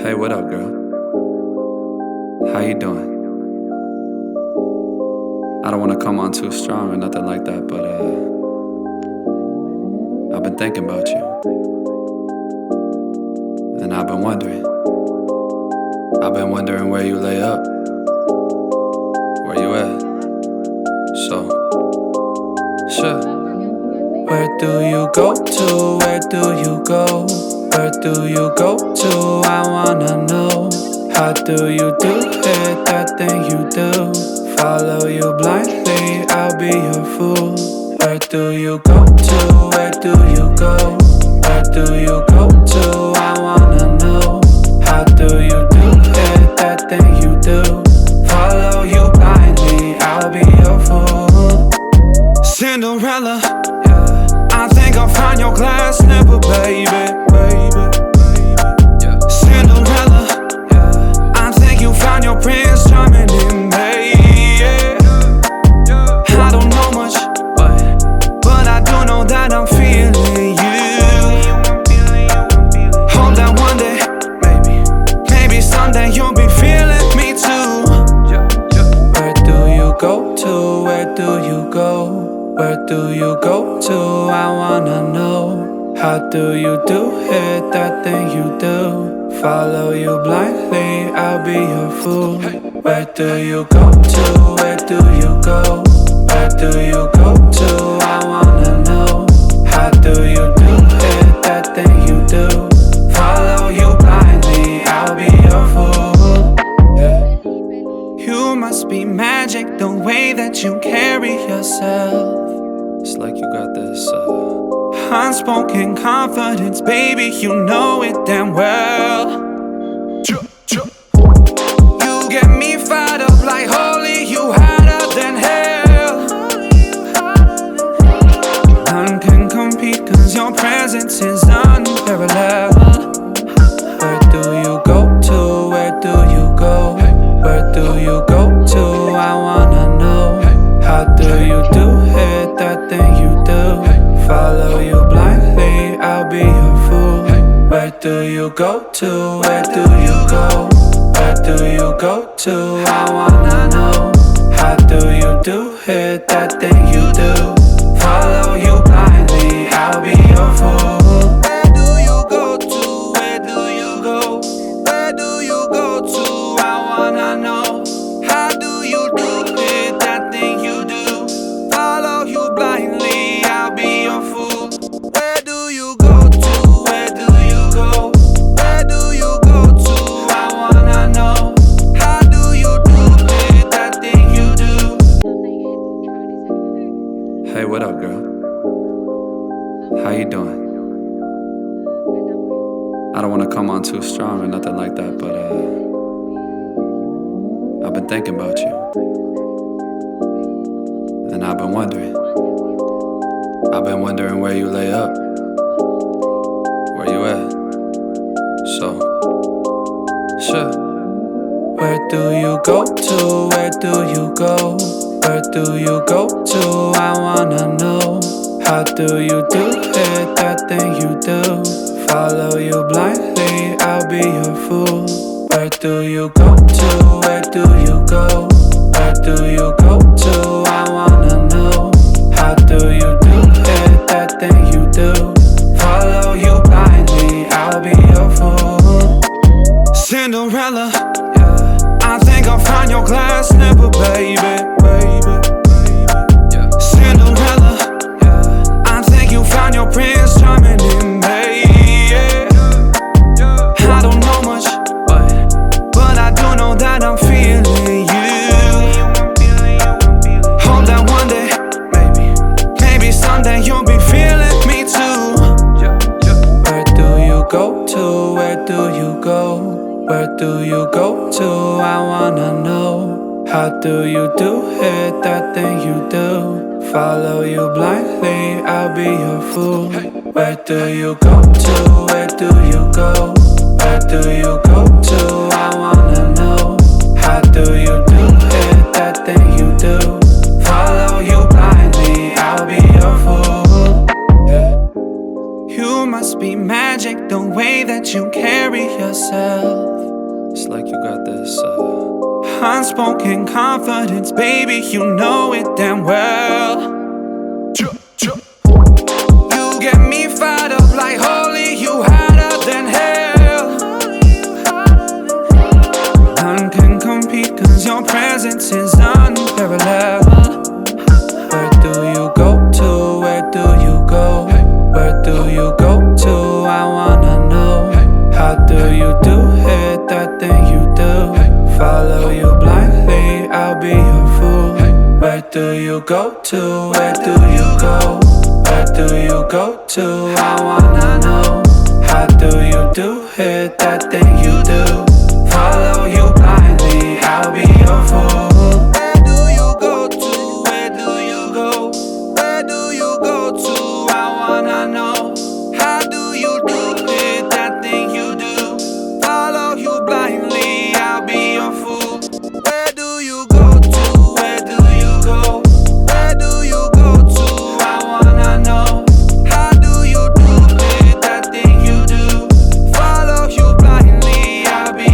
Hey, what up, girl? How you doing? I don't wanna come on too strong or nothing like that, but I've been thinking about you. And I've been wondering where you lay up. Where you at? So, sure. Where do you go to? Where do you go? Where do you go to? I wanna know. How do you do it, that thing you do? Follow you blindly, I'll be your fool. Where do you go to? Where do you go? Where do you go to? I wanna know. How do you do it, that thing you do? Follow you blindly, I'll be your fool. Cinderella, I think I'll find your glass slipper, baby. Cinderella, I think you found your prince charming in me. I don't know much, but I do know that I'm feeling you. Hope that one day, maybe someday you'll be feeling me too. Where do you go to? Where do you go? Where do you go to? I wanna know. How do you do it, that thing you do? Follow you blindly, I'll be your fool. Where do you go to? Where do you go? Where do you go to? I wanna know. How do you do it, that thing you do? Follow you blindly, I'll be your fool. You must be magic, the way that you carry yourself. It's like you got this unspoken confidence, baby, you know it damn well. You get me fired up like holy, you hotter than hell. None can compete cause your presence is unparalleled. Where do you go to? Where do you go? Where do you go to? I wanna know. How do you do it, that thing you do? Follow you blindly, I'll be your fool. Where do you go to? Where do you go? Where do you go to? I wanna know. How do you do it, that thing you do? Follow you blindly, I'll be your fool. Where do you go to? Where do you go? Where do you go to? I wanna know. How do you do it, that thing you do? Follow you blindly, I'll be your fool. Where do you go to? Where do you go? Where do you go to? I wanna know. How do you do it, that thing you do? Hey, what up, girl? How you doing? I don't wanna come on too strong or nothing like that, but I've been thinking about you. And I've been wondering where you lay up. Where you at? So, sure. Where do you go to? Where do you go? Where do you go to? I wanna know. How do you do it, that thing you do? Follow you blindly, I'll be your fool. Where do you go to? Where do you go? Where do you go to? I wanna know. How do you do it, that thing you do? Follow you blindly, I'll be your fool. Cinderella, I think I'll find your glass slipper, baby. Cinderella, I think you found your prince charming in me. I don't know much, but I do know that I'm feeling you. Hope that one day, maybe someday you'll be feeling me too. Where do you go to? Where do you go? Where do you go to? I wanna know. How do you do it, that thing you do? Follow you blindly, I'll be your fool. Where do you go to? Where do you go? Where do you go to? I wanna know. How do you do it, that thing you do? Follow you blindly, I'll be your fool. You must be magic, the way way that you carry yourself. It's like you got this unspoken confidence, baby, you know it damn well. You get me fired up like holy, you hotter than hell. None can compete cause your presence is unparalleled. Where do you go to? Where do you go? Where do you go to? I wanna know. How do you do it, that thing you do? Follow you blindly, I'll be your fool. Where do you go to? Where do you go? Where do you go to? I wanna know. How do you do it, that thing you do? Follow you blindly, I'll be your fool. Where do you go to? Where do you go? Where do you go to? I wanna know. How do you do it, that thing you do? Follow you blindly, I'll be your fool. Where do you go to? Where do you go? Where do you go to? I wanna know. How do you do it, that thing you do? Follow you blindly, I'll be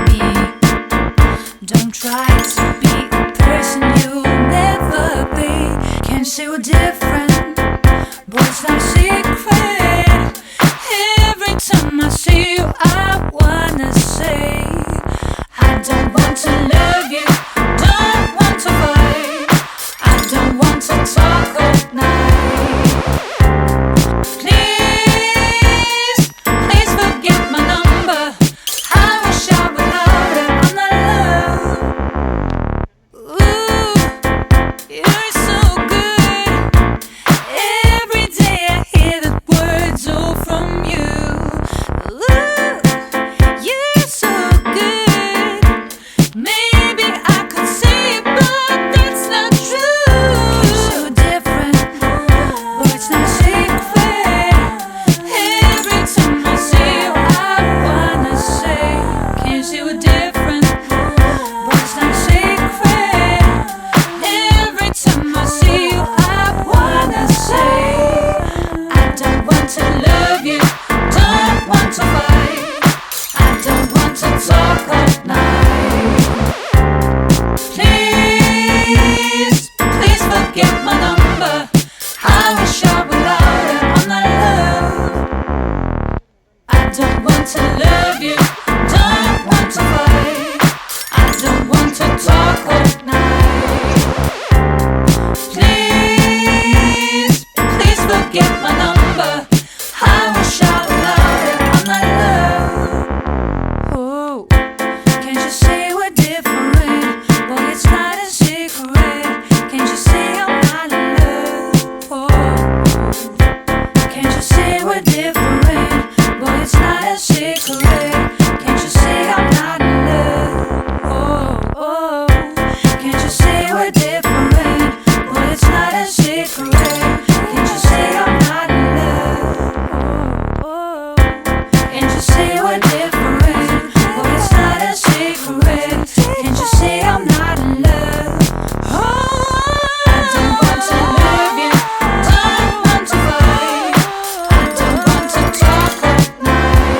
me. Don't try to be a person you'll never be. Can't say we're different, but it's not a secret. Every time I see you, I wanna say, I don't want to love you, don't want to fight, I don't want to talk all night. Please, please forget my number. I wish I would love it, I'm not love. Ooh, you're so good. Every day I hear the words all from you. Ooh, you're so good. Maybe I could say it, but that's not true. You're so different, but it's not a secret. Every time I see you, I wanna say, can't say we're different, but it's not a secret. Every time I see you, I wanna say, I don't want to love you, don't want to fight, I don't want to talk all night. Please, please forget my number. I wish I would love it, I'm not love. I don't want to love you, don't want to fight, I don't want to talk all night. Please, please forget my number. I wish I would love it, I'm not love. Oh, can't you say we're different? Boy, it's not a secret. Can't you say I'm not in love? Oh, can't you say we're different? Boy, it's not a secret. Can't you say I'm not in love? Oh, oh, can't you say we're different? Boy, it's not a secret. Can't you say I'm not in love? Oh, oh, can't you say we're different? Boy, it's not a secret. Can't you say I'm not in love? Oh, I don't want to love you, don't want to fight, I don't want to talk all night.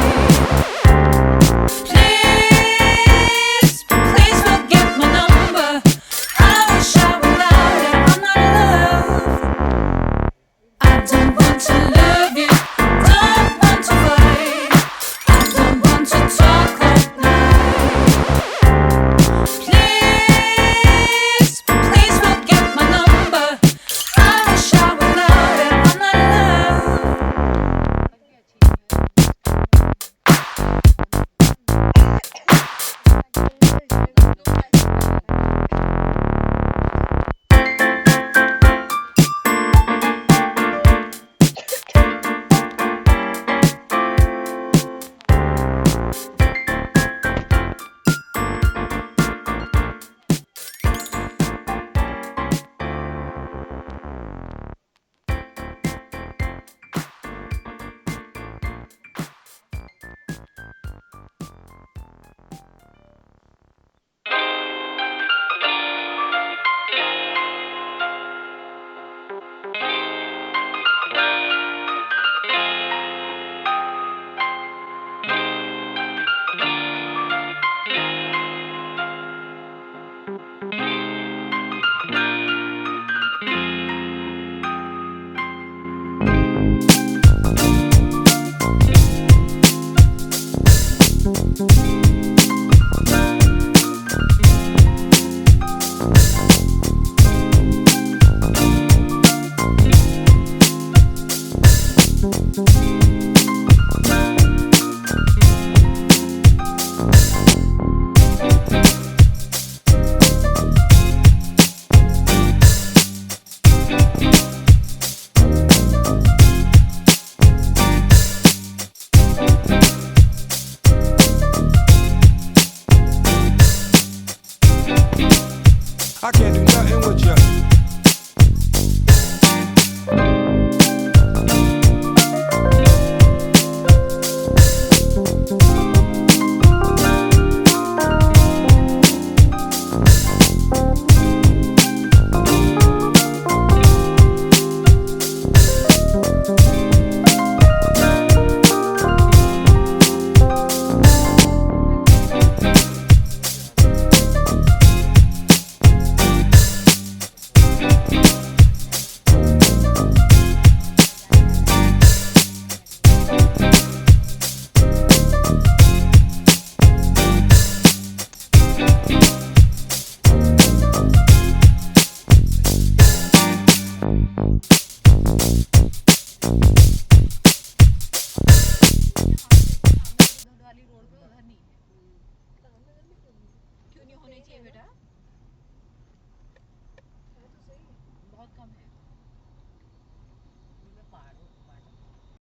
Please, please forget my number. I wish I would love it, I'm not love. I don't want to love you, don't want to fight, I don't want to talk all night. Please, please forget my number. I wish I would love it, I'm not love. I can't do nothing with you. Pune TV টা